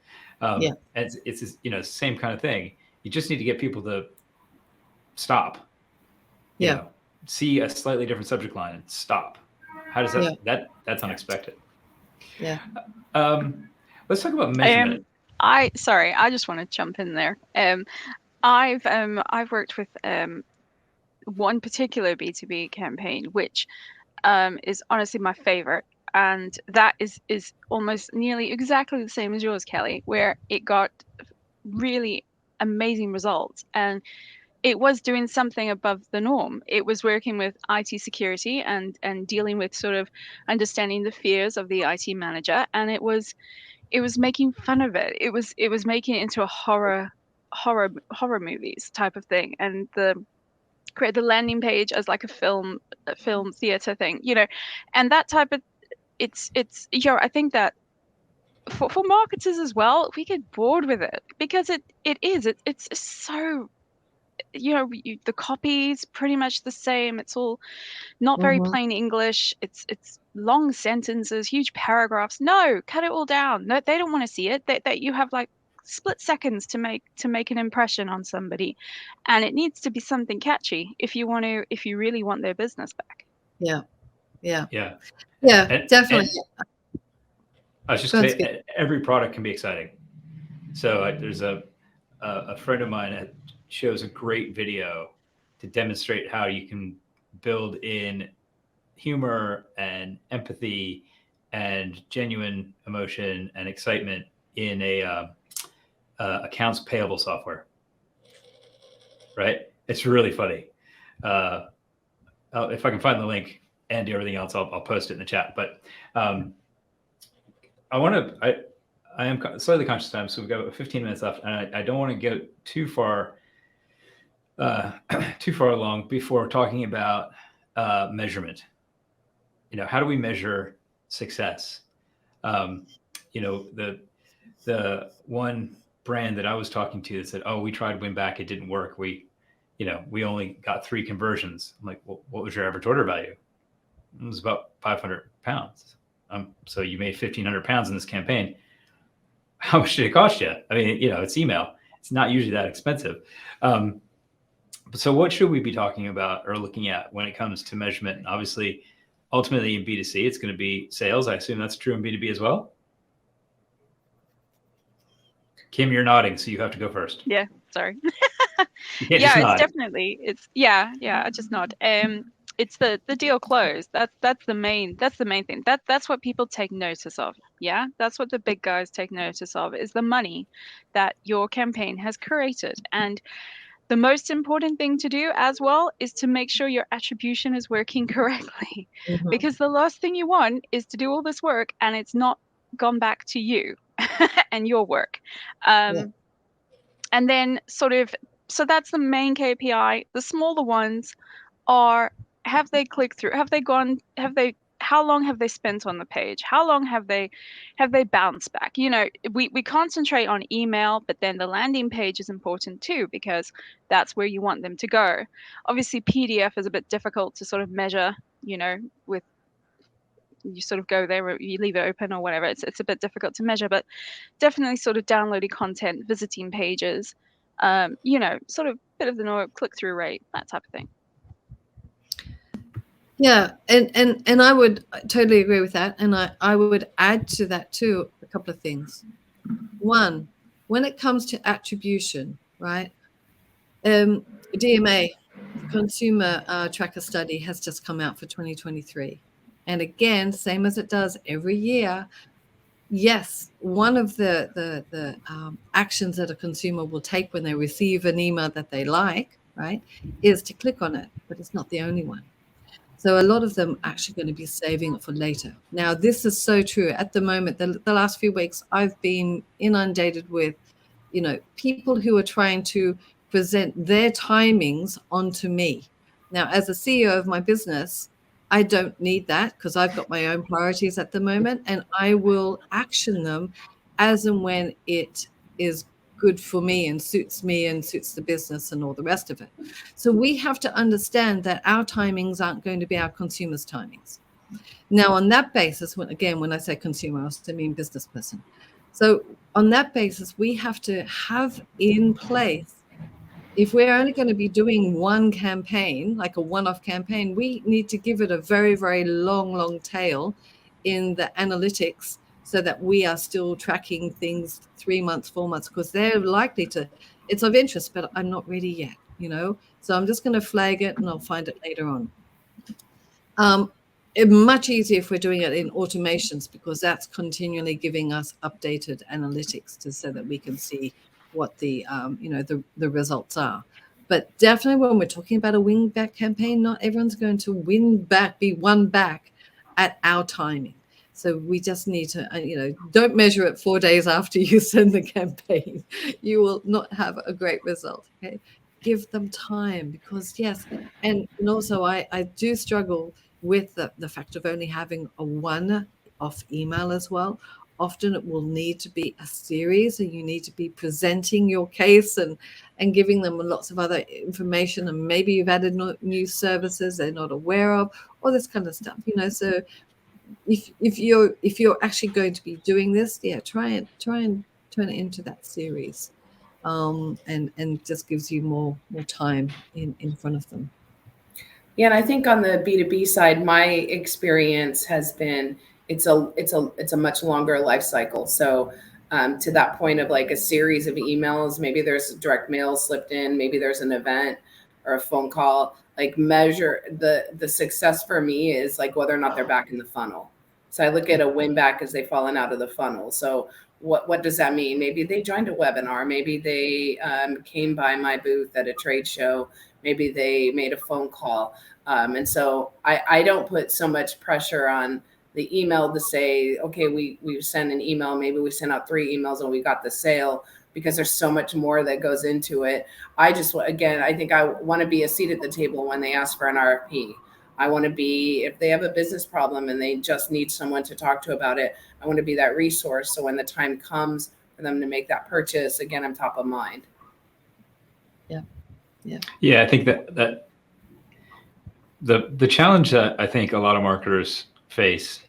It's same kind of thing. You just need to get people to stop. See a slightly different subject line and stop. How does that's unexpected. Yeah. Let's talk about measurement. I just want to jump in there. I've worked with one particular B2B campaign, which is honestly my favorite. And that is almost nearly exactly the same as yours, Kelly, where it got really amazing results. And it was doing something above the norm. It was working with IT security and dealing with sort of understanding the fears of the IT manager. And it was making fun of it. It was making it into a horror movies type of thing. And create the landing page as like a film theater thing, and that type of it's I think that for marketers as well, we get bored with it because it's so the copy is pretty much the same. It's all not very Mhm. plain English. It's long sentences, huge paragraphs. No, cut it all down. No, they don't want to see it. That you have like split seconds to make an impression on somebody, and it needs to be something catchy if you really want their business back. Yeah. Yeah. And Definitely. I was just Go on, going to say, every product can be exciting. So there's a friend of mine that shows a great video to demonstrate how you can build in humor and empathy and genuine emotion and excitement in a accounts payable software. Right? It's really funny. If I can find the link and do everything else, I'll post it in the chat. But I am slightly conscious of time, so we've got 15 minutes left, and I don't want to go too far along before talking about measurement. How do we measure success? The one brand that I was talking to that said, "Oh, we tried Winback, it didn't work. We only got 3 conversions." I'm like, "Well, what was your average order value?" It was about 500 pounds. So you made 1,500 pounds in this campaign. How much did it cost you? I mean, it's email. It's not usually that expensive. So what should we be talking about or looking at when it comes to measurement? Obviously, ultimately in B2C, it's going to be sales. I assume that's true in B2B as well. Kim, you're nodding, so you have to go first. Yeah, sorry. Yeah, it's definitely, I just nod. It's the deal closed. That's the main thing. That's what people take notice of. Yeah, that's what the big guys take notice of, is the money that your campaign has created. And the most important thing to do as well is to make sure your attribution is working correctly, Mhm. because the last thing you want is to do all this work and it's not gone back to you and your work. And then so that's the main KPI. The smaller ones are, have they clicked through? How long have they spent on the page? How long have they bounced back? We concentrate on email, but then the landing page is important too, because that's where you want them to go. Obviously, PDF is a bit difficult to sort of measure, with you sort of go there or you leave it open or whatever. It's a bit difficult to measure, but definitely sort of downloaded content, visiting pages, sort of bit of the click-through rate, that type of thing. Yeah, and I would totally agree with that. And I would add to that too a couple of things. One, when it comes to attribution, right? DMA, Consumer Tracker Study, has just come out for 2023. And again, same as it does every year, yes, one of the actions that a consumer will take when they receive an email that they like, right, is to click on it, but it's not the only one. So a lot of them are actually going to be saving it for later. Now, this is so true. At the moment, the last few weeks, I've been inundated with, people who are trying to present their timings onto me. Now, as a CEO of my business, I don't need that because I've got my own priorities at the moment, and I will action them as and when it is good for me and suits the business and all the rest of it. So we have to understand that our timings aren't going to be our consumers' timings. Now, on that basis, when I say consumer, I also mean business person. So on that basis, we have to have in place, if we're only going to be doing one campaign, like a one-off campaign, we need to give it a very, very long tail in the analytics so that we are still tracking things 3 months, 4 months, because they're likely to, it's of interest, but I'm not ready yet. So I'm just going to flag it and I'll find it later on. It's much easier if we're doing it in automations, because that's continually giving us updated analytics so that we can see what the results are. But definitely when we're talking about a win back campaign, not everyone's going to be won back at our timing. So we just need to, don't measure it 4 days after you send the campaign. You will not have a great result. Okay, give them time, because yes, and also I do struggle with the fact of only having a one-off email as well. Often it will need to be a series, and you need to be presenting your case and giving them lots of other information, and maybe you've added new services they're not aware of, all this kind of stuff. So if you're actually going to be doing this, try and turn it into that series, and just gives you more time in front of them. Yeah, and I think on the B2B side, my experience has been it's a much longer life cycle. So to that point of like a series of emails, maybe there's direct mail slipped in, maybe there's an event or a phone call. Like measure the success for me is like whether or not they're back in the funnel. So I look at a win back as they've fallen out of the funnel. So what does that mean? Maybe they joined a webinar. Maybe they came by my booth at a trade show. Maybe they made a phone call. And so I don't put so much pressure on the email to say, okay, we send an email, maybe we sent out 3 emails and we got the sale, because there's so much more that goes into it. I think I want to be a seat at the table when they ask for an RFP. I want to be, if they have a business problem and they just need someone to talk to about it, I want to be that resource. So when the time comes for them to make that purchase, again, I'm top of mind. Yeah, I think that the challenge that I think a lot of marketers face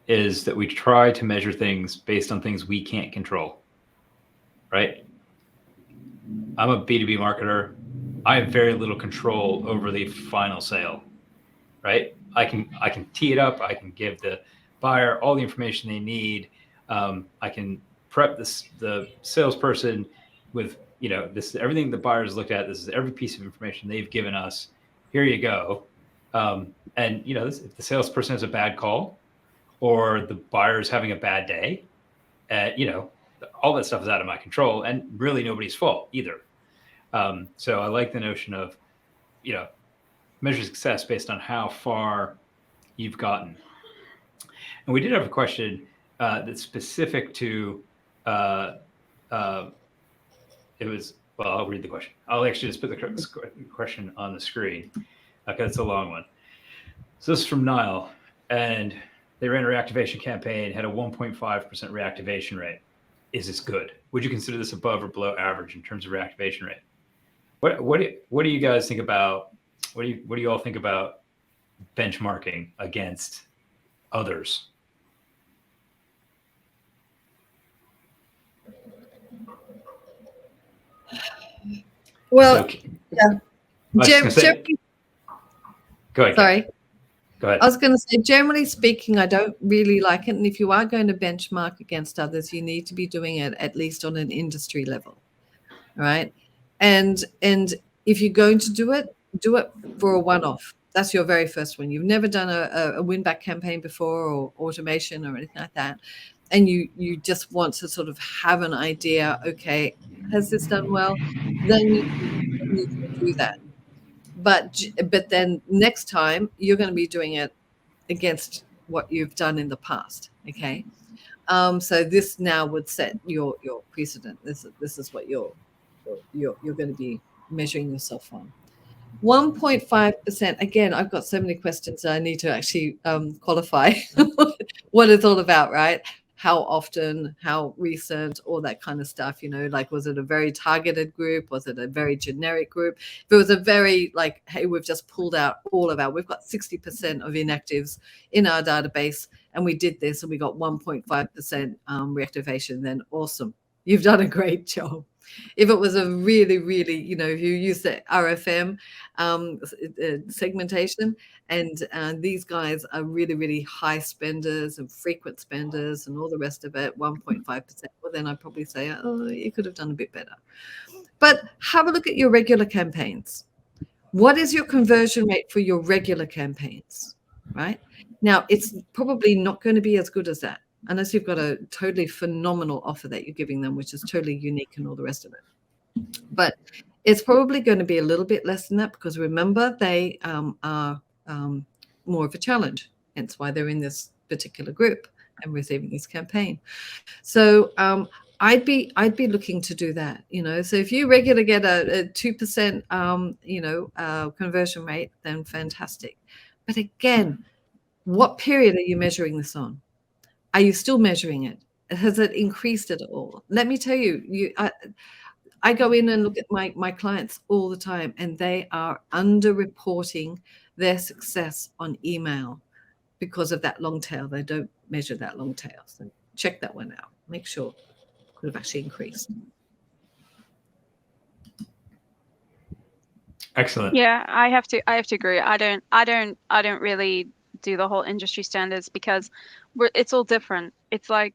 is that we try to measure things based on things we can't control, right? I'm a B2B marketer. I have very little control over the final sale, right? I can tee it up. I can give the buyer all the information they need. I can prep the salesperson with, this is everything the buyer's looked at. This is every piece of information they've given us. Here you go. And if the salesperson has a bad call, or the buyer is having a bad day, all that stuff is out of my control, and really nobody's fault either. So I like the notion of, measure success based on how far you've gotten. And we did have a question that's specific to, I'll read the question. I'll actually just put the question on the screen because it's a long one. So this is from Niall, and they ran a reactivation campaign, had a 1.5% reactivation rate. Is this good? Would you consider this above or below average in terms of reactivation rate? What do you guys think about? What do you all think about benchmarking against others? Well, go ahead. Sorry. Go ahead. I was going to say, generally speaking, I don't really like it. And if you are going to benchmark against others, you need to be doing it at least on an industry level, right? And if you're going to do it for a one-off. That's your very first one. You've never done a win-back campaign before, or automation or anything like that. And you just want to sort of have an idea, okay, has this done well? Then you can do that. But then next time you're going to be doing it against what you've done in the past. Okay. So this now would set your precedent. This is what you're going to be measuring yourself on. 1.5%. Again, I've got so many questions that I need to actually qualify what it's all about, right? How often, how recent, all that kind of stuff, like, was it a very targeted group? Was it a very generic group? If it was a very like, hey, we've just pulled out we've got 60% of inactives in our database, and we did this and we got 1.5% reactivation, then awesome. You've done a great job. If it was a really, really, if you use the RFM segmentation, and these guys are really, really high spenders and frequent spenders and all the rest of it, 1.5%, well, then I'd probably say, oh, you could have done a bit better. But have a look at your regular campaigns. What is your conversion rate for your regular campaigns, right? Now, it's probably not going to be as good as that, unless you've got a totally phenomenal offer that you're giving them, which is totally unique and all the rest of it. But it's probably going to be a little bit less than that, because remember, they are more of a challenge. Hence why they're in this particular group and receiving this campaign. So I'd be looking to do that, So if you regularly get a 2%, conversion rate, then fantastic. But again, what period are you measuring this on? Are you still measuring it? Has it increased at all? Let me tell you, I go in and look at my clients all the time, and they are underreporting their success on email because of that long tail. They don't measure that long tail. So check that one out. Make sure it could have actually increased. Excellent. Yeah, I have to agree. I don't really do the whole industry standards, because it's all different. It's like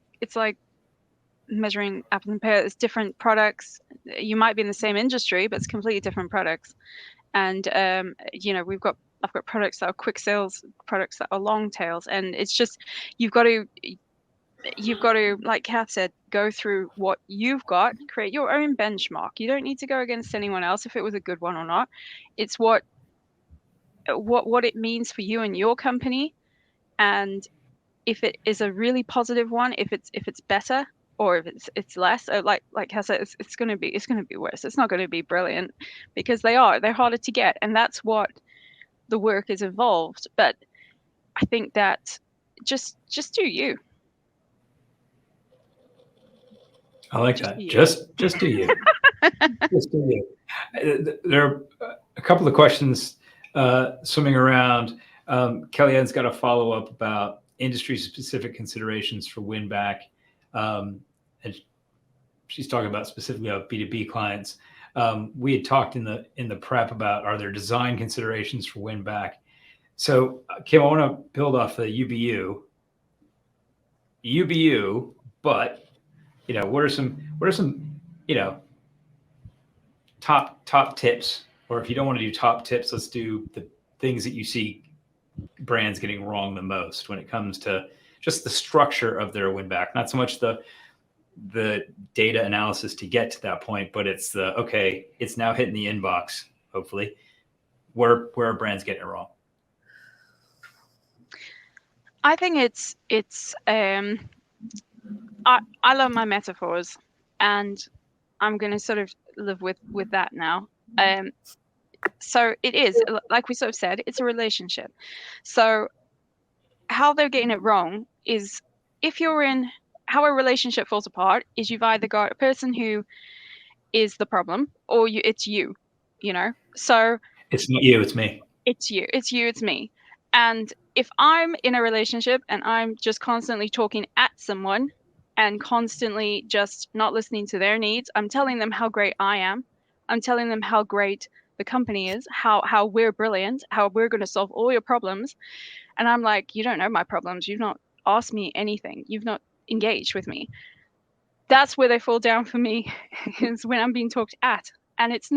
measuring apples and pears. It's different products. You might be in the same industry, but it's completely different products. And I've got products that are quick sales, products that are long tails, and it's just you've got to, like Kath said, go through what you've got, create your own benchmark. You don't need to go against anyone else if it was a good one or not. It's what it means for you and your company, and if it is a really positive one, if it's better, or if it's less, like Kath said, it's going to be worse. It's not going to be brilliant, because they're harder to get, and that's what the work is involved. But I think that just do you. I like Just that. do you. Just do you. Just do you. There are a couple of questions swimming around. Kellyanne's got a follow-up about industry-specific considerations for win back. And she's talking about specifically about B2B clients. We had talked in the prep about, are there design considerations for win back? So Kim, I want to build off the UBU, but what are some top tips? Or if you don't want to do top tips, let's do the things that you see brands getting wrong the most when it comes to just the structure of their win back. Not so much the data analysis to get to that point, but it's it's now hitting the inbox, hopefully. Where are brands getting it wrong? I think it's I love my metaphors, and I'm going to sort of live with that now. So it is, like we sort of said, it's a relationship. So how they're getting it wrong is, how a relationship falls apart is, you've either got a person who is the problem, or it's you. So It's not you, it's me. It's you, it's me. And if I'm in a relationship and I'm just constantly talking at someone and constantly just not listening to their needs, I'm telling them how great I am. I'm telling them how great the company is, how we're brilliant, how we're going to solve all your problems. And I'm like, you don't know my problems. You've not asked me anything. You've not engaged with me. That's where they fall down for me, is when I'm being talked at. And it's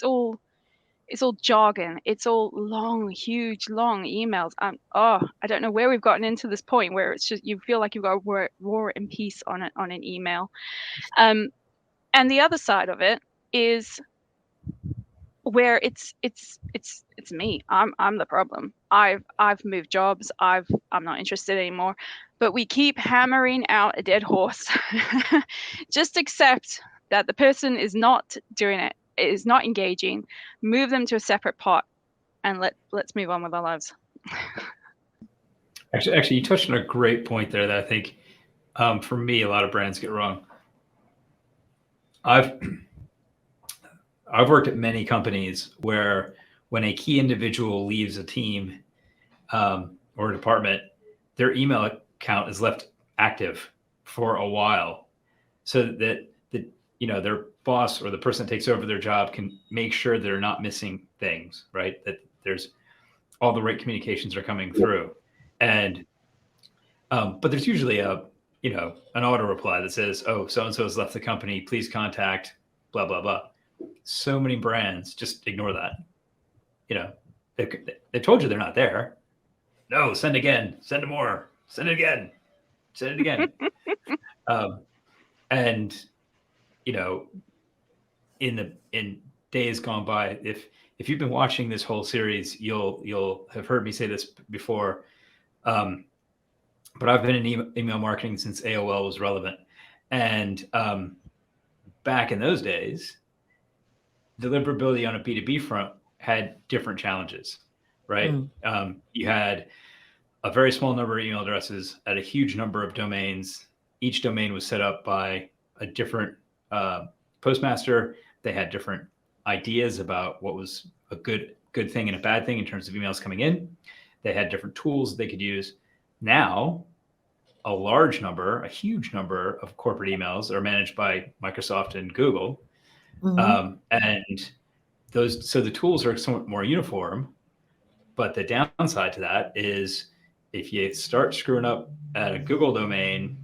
all jargon. It's all long, huge, long emails. I don't know where we've gotten into this point where it's just, you feel like you've got War and Peace on an email. And the other side of it is where it's me. I'm the problem. I've moved jobs. I'm not interested anymore. But we keep hammering out a dead horse. Just accept that the person is not doing it, is not engaging. Move them to a separate pot, and let's move on with our lives. Actually, you touched on a great point there that I think, for me, a lot of brands get wrong. I've worked at many companies where, when a key individual leaves a team or a department, their email account is left active for a while, so that their boss or the person that takes over their job can make sure they're not missing things, right? That there's all the right communications are coming through, and but there's usually an auto reply that says, "Oh, so and so has left the company. Please contact blah blah blah." so many brands just ignore that. They told you they're not there. No, send again, send more, send it again, send it again. And in days gone by, if you've been watching this whole series, you'll have heard me say this before. But I've been in email marketing since AOL was relevant, and back in those days, deliverability on a B2B front had different challenges, right? You had a very small number of email addresses at a huge number of domains. Each domain was set up by a different postmaster. They had different ideas about what was a good thing and a bad thing in terms of emails coming in. They had different tools they could use. Now, a huge number of corporate emails are managed by Microsoft and Google. And so the tools are somewhat more uniform, but the downside to that is if you start screwing up at a Google domain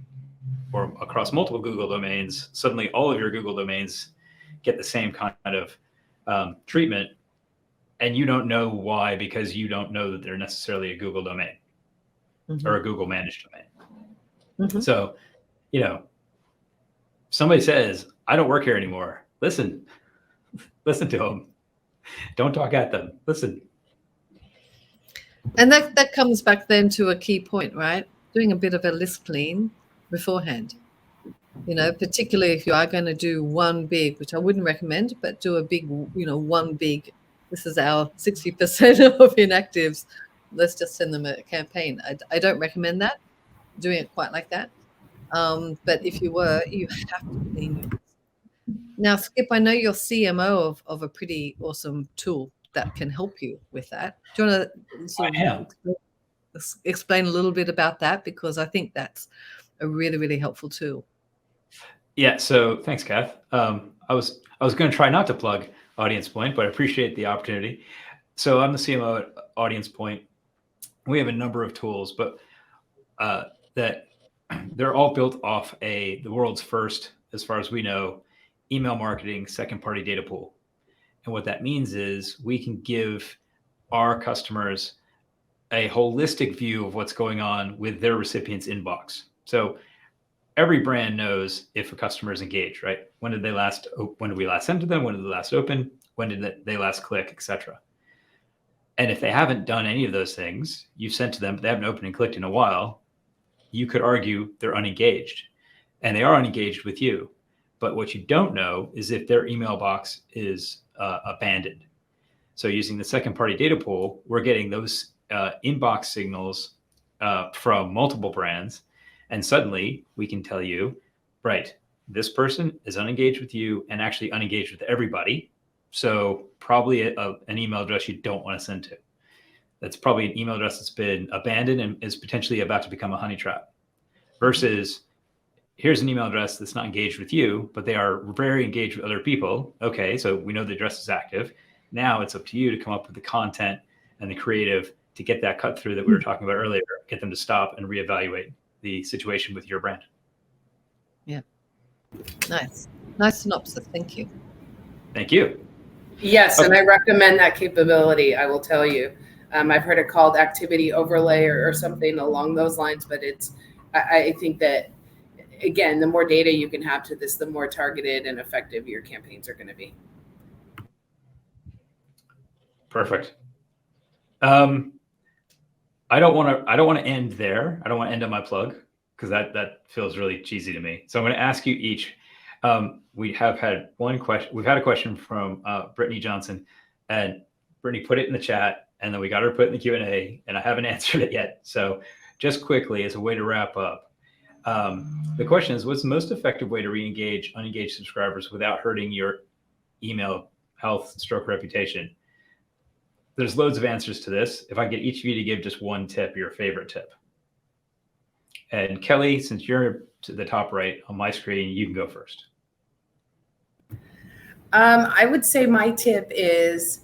or across multiple Google domains, suddenly all of your Google domains get the same kind of treatment, and you don't know why, because you don't know that they're necessarily a Google domain or a Google managed domain. So, somebody says, I don't work here anymore. Listen to them. Don't talk at them. Listen. And that comes back then to a key point, right? Doing a bit of a list clean beforehand. Particularly if you are going to do one big, which I wouldn't recommend, but do a big, one big, this is our 60% of inactives. Let's just send them a campaign. I don't recommend that, doing it quite like that. But if you were, you have to clean your list. Now, Skip, I know you're CMO of a pretty awesome tool that can help you with that. Do you want to sort of explain a little bit about that? Because I think that's a really, really helpful tool. Yeah. So thanks, Kath. I was going to try not to plug Audience Point, but I appreciate the opportunity. So I'm the CMO at Audience Point. We have a number of tools, but that they're all built off the world's first, as far as we know, email marketing second-party data pool. And what that means is we can give our customers a holistic view of what's going on with their recipient's inbox. So every brand knows if a customer is engaged, right? When did we last send to them? When did they last open? When did they last click, etc. And if they haven't done any of those things, you've sent to them, but they haven't opened and clicked in a while, you could argue they're unengaged. And they are unengaged with you. But what you don't know is if their email box is abandoned. So using the second party data pool, we're getting those inbox signals from multiple brands. And suddenly we can tell you, right, this person is unengaged with you and actually unengaged with everybody. So probably an email address you don't want to send to. That's probably an email address that's been abandoned and is potentially about to become a honey trap. Versus, here's an email address that's not engaged with you, but they are very engaged with other people. Okay, so we know the address is active. Now it's up to you to come up with the content and the creative to get that cut through that we were talking about earlier, get them to stop and reevaluate the situation with your brand. Yeah. Nice synopsis. Thank you. Thank you. Yes, and I recommend that capability, I will tell you. I've heard it called activity overlay or something along those lines, but I think that, again, the more data you can have to this, the more targeted and effective your campaigns are going to be. Perfect. I don't want to end there. I don't want to end on my plug because that feels really cheesy to me. So I'm going to ask you each. We have had one question. We've had a question from Brittany Johnson, and Brittany put it in the chat, and then we got her to put it in the Q&A, and I haven't answered it yet. So just quickly, as a way to wrap up, the question is, what's the most effective way to re-engage unengaged subscribers without hurting your email health, reputation? There's loads of answers to this. If I get each of you to give just one tip, your favorite tip. And Kelly, since you're to the top right on my screen, you can go first. I would say my tip is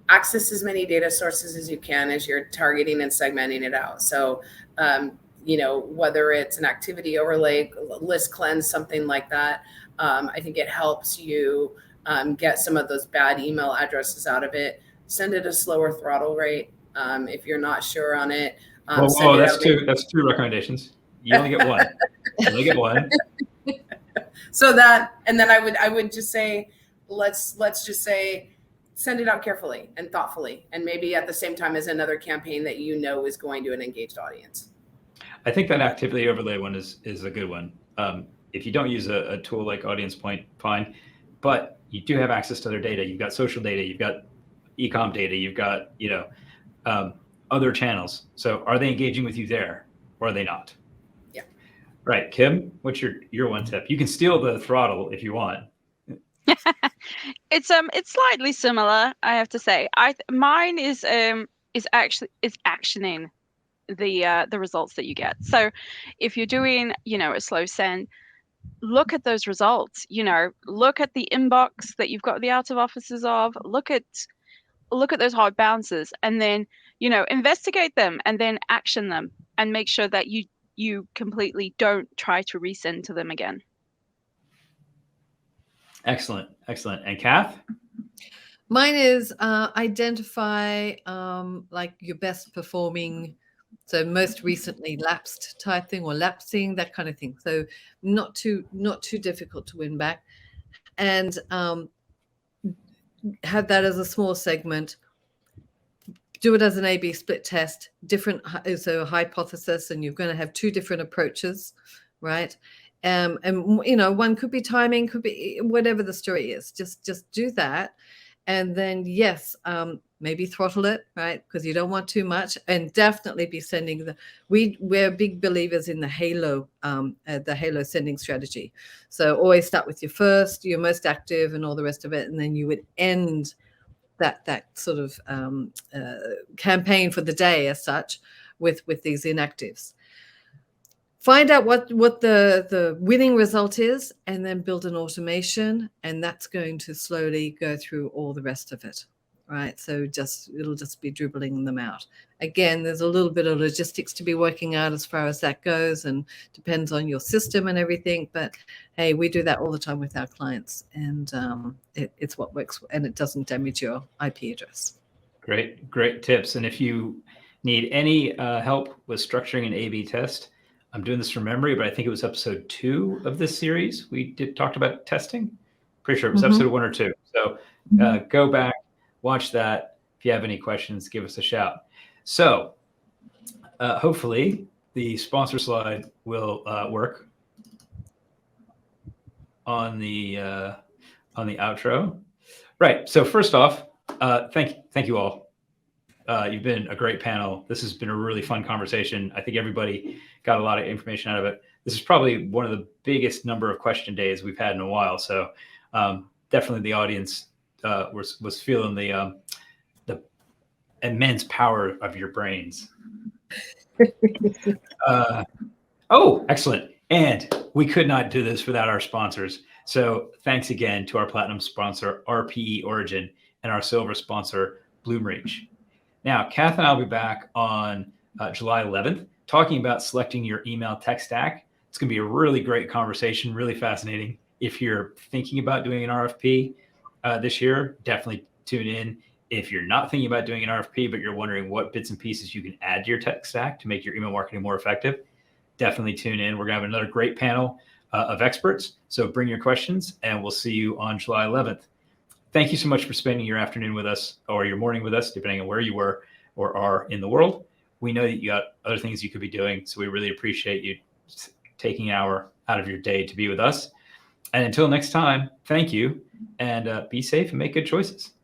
access as many data sources as you can as you're targeting and segmenting it out. So, whether it's an activity overlay, list cleanse, something like that, I think it helps you get some of those bad email addresses out of it. Send it a slower throttle rate if you're not sure on it. Whoa, that's two recommendations. You only get one. You only get one. So that, and then I would just say, let's just say, send it out carefully and thoughtfully, and maybe at the same time as another campaign that you know is going to an engaged audience. I think that activity overlay one is a good one. If you don't use a tool like Audience Point, fine, but you do have access to their data. You've got social data, you've got e-com data, you've got other channels. So are they engaging with you there, or are they not? Yeah. Right, Kim, what's your one tip? You can steal the throttle if you want. It's slightly similar, I have to say. Mine is actioning the results that you get. So if you're doing a slow send, look at those results. Look at the inbox that you've got the out of offices of. Look at those hard bounces, and then investigate them, and then action them, and make sure that you completely don't try to resend to them again. Excellent. And Kath? Mine is identify like your best performing, so most recently lapsed type thing, or lapsing, that kind of thing. So not too difficult to win back, and have that as a small segment. Do it as an A/B split test, so a hypothesis, and you're going to have two different approaches, right? And one could be timing, could be whatever the story is. Just do that, and then yes, maybe throttle it, right? Because you don't want too much, and definitely be sending we're big believers in the halo sending strategy. So always start with your most active and all the rest of it, and then you would end that sort of campaign for the day as such with these inactives. Find out what the winning result is, and then build an automation, and that's going to slowly go through all the rest of it, right? So it'll just be dribbling them out. Again, there's a little bit of logistics to be working out as far as that goes, and depends on your system and everything. But hey, we do that all the time with our clients, and it's what works, and it doesn't damage your IP address. Great tips. And if you need any help with structuring an A/B test, I'm doing this from memory, but I think it was episode 2 of this series. We talked about testing. Pretty sure it was episode 1 or 2. So go back, watch that. If you have any questions, give us a shout. So hopefully the sponsor slide will work on the outro. Right. So first off, thank you all. You've been a great panel. This has been a really fun conversation. I think everybody got a lot of information out of it. This is probably one of the biggest number of question days we've had in a while. So definitely the audience was feeling the immense power of your brains. Excellent. And we could not do this without our sponsors. So thanks again to our platinum sponsor, RPE Origin, and our silver sponsor, Bloomreach. Now, Kath and I will be back on July 11th talking about selecting your email tech stack. It's going to be a really great conversation, really fascinating. If you're thinking about doing an RFP this year, definitely tune in. If you're not thinking about doing an RFP, but you're wondering what bits and pieces you can add to your tech stack to make your email marketing more effective, definitely tune in. We're going to have another great panel of experts. So bring your questions, and we'll see you on July 11th. Thank you so much for spending your afternoon with us, or your morning with us, depending on where you were or are in the world. We know that you got other things you could be doing, so we really appreciate you taking an hour out of your day to be with us. And until next time, thank you, and be safe and make good choices.